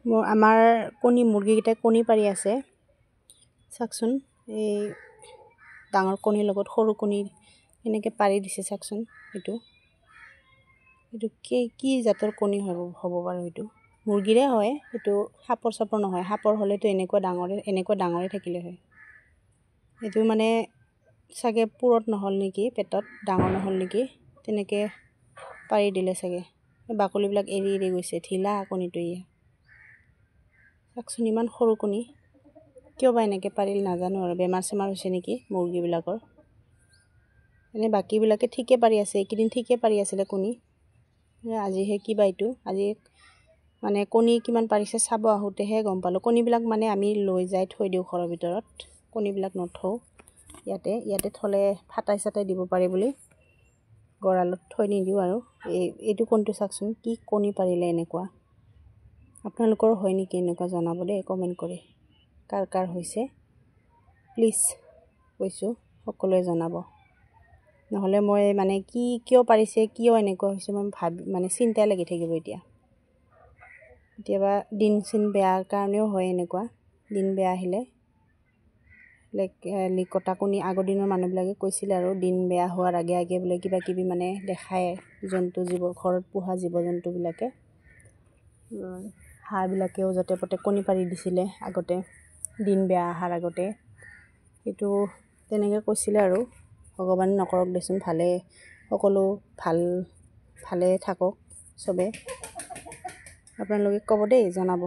আমাৰ মুৰ্গীকেইটাই কণী পাৰি আছে চাওকচোন। এই ডাঙৰ কণীৰ লগত সৰু কণী এনেকৈ পাৰি দিছে চাওকচোন। এইটো কি জাতৰ কণী হ'ব বাৰু? এইটো মুৰ্গীৰে হয়, এইটো সাপৰ চাপৰ নহয়। সাপৰ হ'লেতো এনেকুৱা ডাঙৰে থাকিলে হয়। এইটো মানে চাগে পুৰত নহ'ল নেকি, পেটত ডাঙৰ নহ'ল নেকি, তেনেকৈ পাৰি দিলে চাগে। বাকলিবিলাক এৰি এৰি গৈছে, ঢিলা কণীটো। চাওকচোন ইমান সৰু কণী, কিয় বা এনেকৈ পাৰিল নাজানো আৰু। বেমাৰ চেমাৰ হৈছে নেকি মুৰ্গীবিলাকৰ। এনেই বাকীবিলাকে ঠিকে পাৰি আছে, এইকেইদিন ঠিকে পাৰি আছিলে কণী। আজিহে কিবা এইটো আজি মানে কণী কিমান পাৰিছে চাব আহোঁতেহে গম পালোঁ। কণীবিলাক মানে আমি লৈ যাই থৈ দিওঁ ঘৰৰ ভিতৰত, কণীবিলাক নথওঁ ইয়াতে থ'লে ফাটাই চাটাই দিব পাৰে বুলি গঁৰালত থৈ নিদিওঁ আৰু। এইটো কণীটো চাওকচোন, কি কণী পাৰিলে এনেকুৱা। আপোনালোকৰ হয় নেকি এনেকুৱা? জনাব দেই কমেণ্ট কৰি। কাৰ হৈছে প্লিজ কৈছোঁ, সকলোৱে জনাব। নহ'লে মই মানে কিয় পাৰিছে, কিয় এনেকুৱা হৈছে, মই চিন্তাই লাগি থাকিব এতিয়া। কেতিয়াবা দিন চিন বেয়াৰ কাৰণেও হয় এনেকুৱা। দিন বেয়া আহিলে লিকতা কণী, আগৰ দিনৰ মানুহবিলাকে কৈছিলে আৰু দিন বেয়া হোৱাৰ আগে আগে বোলে কিবা কিবি মানে দেখায় ঘৰত পোহা জীৱ জন্তুবিলাকে। হাঁহবিলাকেও য'তে পতে কণী পাৰি দিছিলে আগতে, দিন বেয়া অহাৰ আগতে। সেইটো তেনেকৈ কৈছিলে আৰু। ভগৱানে নকৰক দেচোন, সকলো ভালে থাকক চবে। আপোনালোকে ক'ব দেই, জনাব।